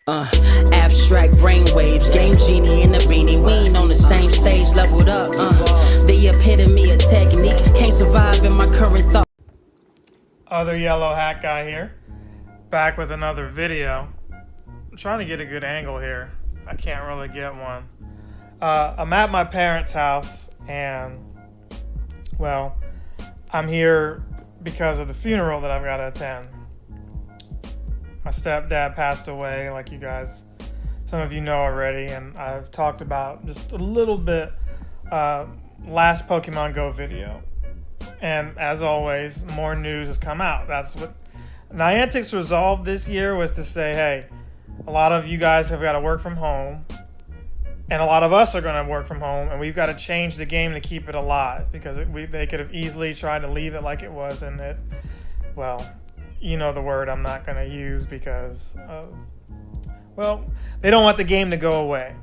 Uh, Abstract brainwaves, game genie in the beanie. We ain't on the same stage, leveled up. The epitome of technique, can't survive in my current thought. Other yellow hat guy here, back with another video. I'm trying to get a good angle here. I can't really get one. I'm at my parents' house, and well, I'm here because of the funeral that I've got to attend. My stepdad passed away, like you guys, some of you know already, and I've talked about just a little bit last Pokemon Go video. And as always, more news has come out. That's what Niantic's resolve this year was, to say, hey, a lot of you guys have got to work from home, and a lot of us are going to work from home, and we've got to change the game to keep it alive, because they could have easily tried to leave it like it was, and it, well, you know the word I'm not going to use because, well, they don't want the game to go away.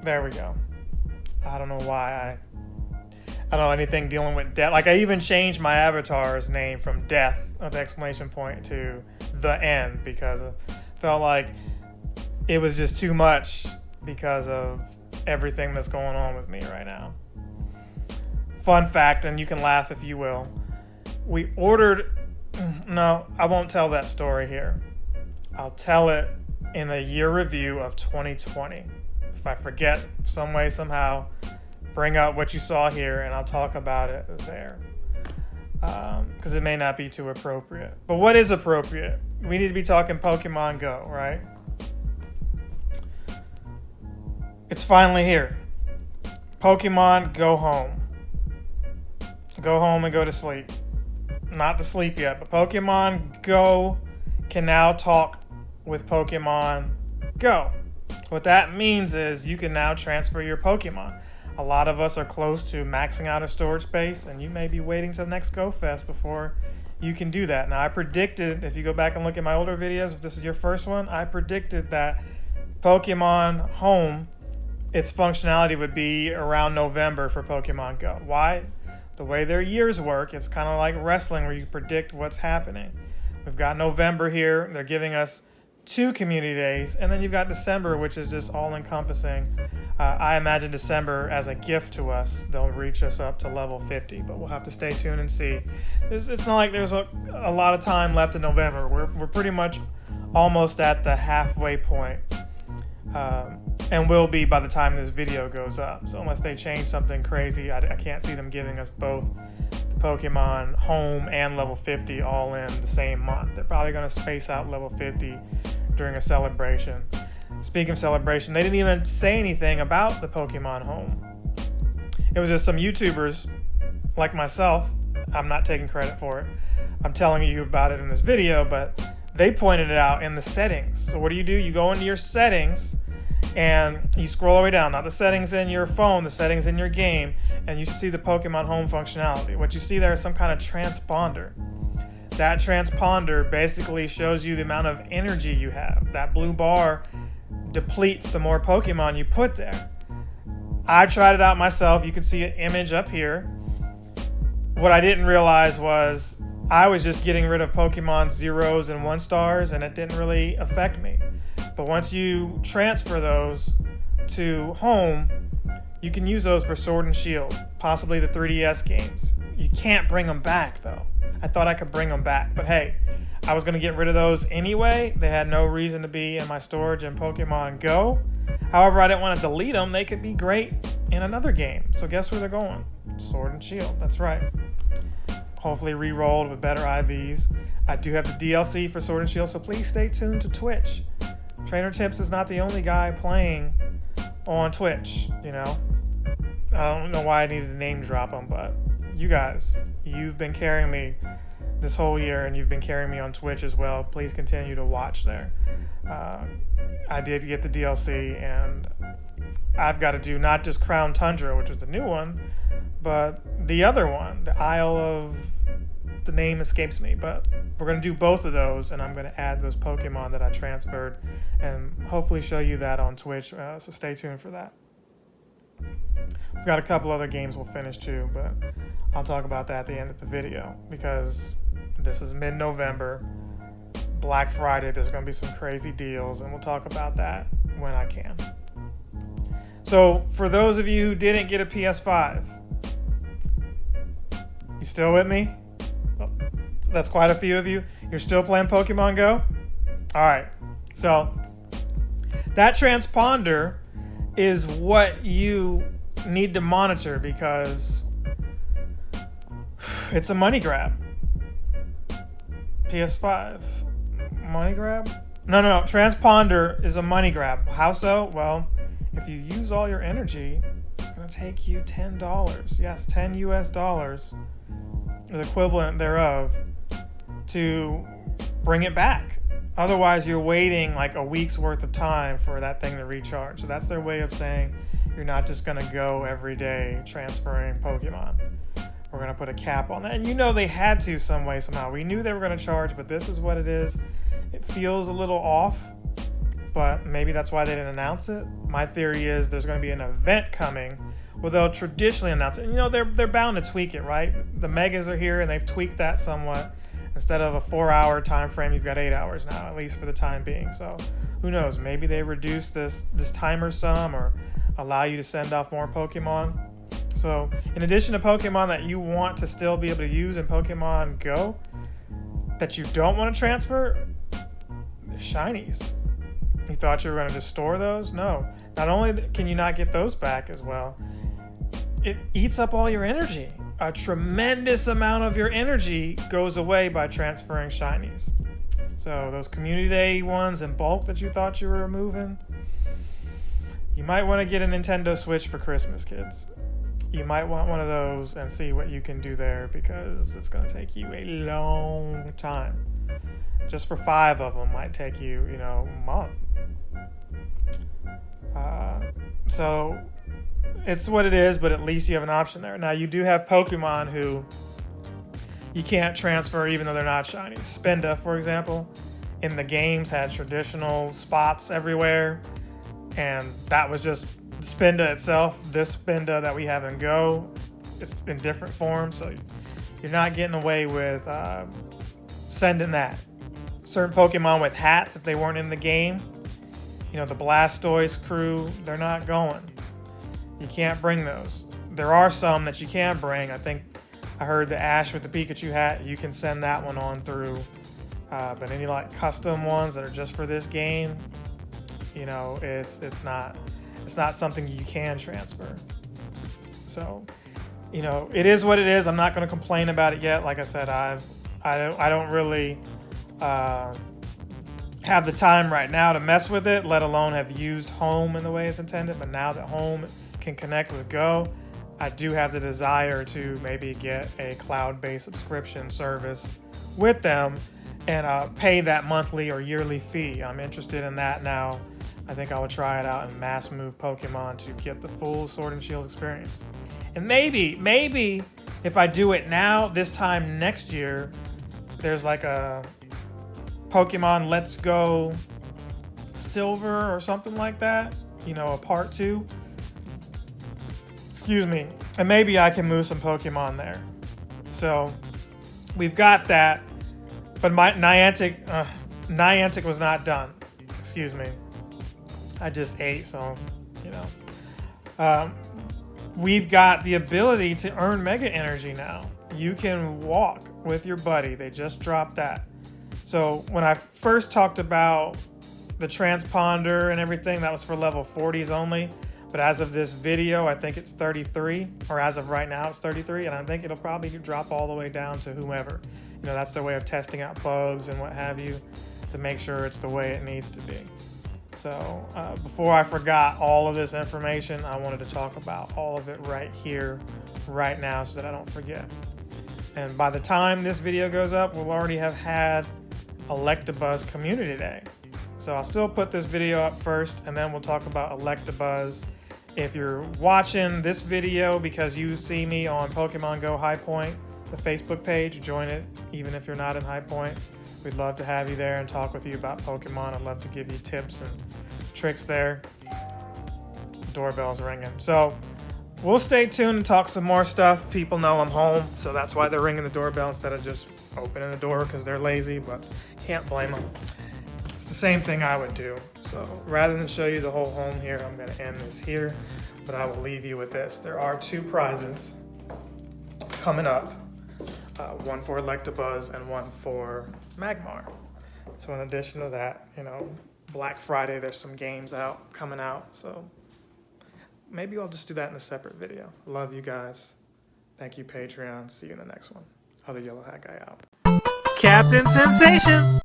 There we go. I don't know why I don't know anything dealing with death. Like, I even changed my avatar's name from death with exclamation point to the end, because I felt like it was just too much because of everything that's going on with me right now. Fun fact, and you can laugh if you will. We ordered... No, I won't tell that story here. I'll tell it in a year review of 2020. If I forget some way, somehow, bring up what you saw here and I'll talk about it there. Because it may not be too appropriate. But what is appropriate? We need to be talking Pokemon Go, right? It's finally here. Pokemon Go Home. Go home and go to sleep. Not to sleep yet, but Pokemon Go can now talk with Pokemon Go. What that means is you can now transfer your Pokemon. A lot of us are close to maxing out our storage space, and you may be waiting till the next Go Fest before you can do that. Now, I predicted, if you go back and look at my older videos, if this is your first one, I predicted that Pokemon Home, its functionality would be around November for Pokemon Go. Why? The way their years work, it's kind of like wrestling where you predict what's happening. We've got November here. They're giving us 2 community days. And then you've got December, which is just all-encompassing. I imagine December as a gift to us. They'll reach us up to level 50, but we'll have to stay tuned and see. It's not like there's a lot of time left in November. We're pretty much almost at the halfway point. And will be by the time this video goes up. So unless they change something crazy, I can't see them giving us both the Pokemon Home and level 50 all in the same month. They're probably going to space out level 50 during a celebration. Speaking of celebration, they didn't even say anything about the Pokemon Home. It was just some YouTubers like myself. I'm not taking credit for it. I'm telling you about it in this video, but they pointed it out in the settings. So what do? You go into your settings and you scroll all the way down. Not the settings in your phone, the settings in your game, and you see the Pokemon Home functionality. What you see there is some kind of transponder. That transponder basically shows you the amount of energy you have. That blue bar depletes the more Pokemon you put there. I tried it out myself. You can see an image up here. What I didn't realize was I was just getting rid of Pokemon 0s and 1 stars, and it didn't really affect me. But once you transfer those to Home, you can use those for Sword and Shield, possibly the 3DS games. You can't bring them back, though. I thought I could bring them back, but hey, I was going to get rid of those anyway. They had no reason to be in my storage in Pokemon Go. However, I didn't want to delete them. They could be great in another game. So guess where they're going? Sword and Shield, that's right. Hopefully re-rolled with better IVs. I do have the DLC for Sword and Shield, so please stay tuned to Twitch. Trainer Tips is not the only guy playing on Twitch, you know. I don't know why I needed to name drop him, but you guys, you've been carrying me this whole year, and you've been carrying me on Twitch as well. Please continue to watch there. I did get the DLC, and I've got to do not just Crown Tundra, which is the new one, but the other one, the Isle of... The name escapes me, but we're going to do both of those, and I'm going to add those Pokemon that I transferred and hopefully show you that on Twitch, so stay tuned for that. We've got a couple other games we'll finish too, but I'll talk about that at the end of the video because this is mid-November. Black Friday, there's going to be some crazy deals, and we'll talk about that when I can. So, for those of you who didn't get a PS5, you still with me? That's quite a few of you. You're still playing Pokemon Go? All right. So, that transponder is what you need to monitor because it's a money grab. PS5. Money grab? No. Transponder is a money grab. How so? Well, if you use all your energy, it's going to take you $10. Yes, $10 US, the equivalent thereof, to bring it back. Otherwise, you're waiting like a week's worth of time for that thing to recharge. So that's their way of saying you're not just going to go every day transferring Pokemon. We're going to put a cap on that. And you know they had to some way, somehow. We knew they were going to charge, but this is what it is. It feels a little off, but maybe that's why they didn't announce it. My theory is there's going to be an event coming where they'll traditionally announce it. And, you know, they're bound to tweak it, right? The Megas are here, and they've tweaked that somewhat. Instead of a 4-hour time frame, you've got 8 hours now, at least for the time being. So who knows? Maybe they reduce this timer some or allow you to send off more Pokemon. So in addition to Pokemon that you want to still be able to use in Pokemon Go that you don't want to transfer, shinies. You thought you were going to just store those? No. Not only can you not get those back as well, it eats up all your energy. A tremendous amount of your energy goes away by transferring shinies. So those community day ones in bulk that you thought you were removing, you might want to get a Nintendo Switch for Christmas, kids. You might want one of those and see what you can do there because it's going to take you a long time. Just for 5 of them might take you, a month. So it's what it is, but at least you have an option there. Now, you do have Pokemon who you can't transfer even though they're not shiny. Spinda, for example, in the games had traditional spots everywhere, and that was just Spinda itself. This Spinda that we have in Go, it's in different forms, so you're not getting away with sending that. Certain Pokemon with hats, if they weren't in the game, the Blastoise crew, they're not going. You can't bring those. There are some that you can bring. I think I heard the Ash with the Pikachu hat, you can send that one on through. But any custom ones that are just for this game, it's not something you can transfer. So, it is what it is. I'm not going to complain about it yet. Like I said, I don't really have the time right now to mess with it, let alone have used Home in the way it's intended. But now that Home can connect with Go, I do have the desire to maybe get a cloud-based subscription service with them and pay that monthly or yearly fee. I'm interested in that now. I think I would try it out and mass move Pokemon to get the full Sword and Shield experience. And maybe if I do it now, this time next year, there's a Pokemon Let's Go Silver or something like that, a part 2. Excuse me. And maybe I can move some Pokemon there. So we've got that. But my Niantic was not done. Excuse me. I just ate, so, we've got the ability to earn Mega Energy now. You can walk with your buddy. They just dropped that. So when I first talked about the transponder and everything, that was for level 40s only. But as of this video, I think it's 33, or as of right now, it's 33, and I think it'll probably drop all the way down to whomever. That's their way of testing out bugs and what have you to make sure it's the way it needs to be. So before I forgot all of this information, I wanted to talk about all of it right here, right now, so that I don't forget. And by the time this video goes up, we'll already have had Electabuzz Community Day. So I'll still put this video up first, and then we'll talk about Electabuzz. If you're watching this video because you see me on Pokemon Go High Point, the Facebook page, join it, even if you're not in High Point. We'd love to have you there and talk with you about Pokemon. I'd love to give you tips and tricks there. Doorbell's ringing. So we'll stay tuned and talk some more stuff. People know I'm home, so that's why they're ringing the doorbell instead of just opening the door because they're lazy, but can't blame them. It's the same thing I would do. So rather than show you the whole home here, I'm going to end this here, but I will leave you with this. There are 2 prizes coming up, one for Electabuzz and one for Magmar. So in addition to that, you know, Black Friday, there's some games coming out, so maybe I'll just do that in a separate video. Love you guys. Thank you, Patreon. See you in the next one. Other Yellow Hat Guy out. Captain Sensation!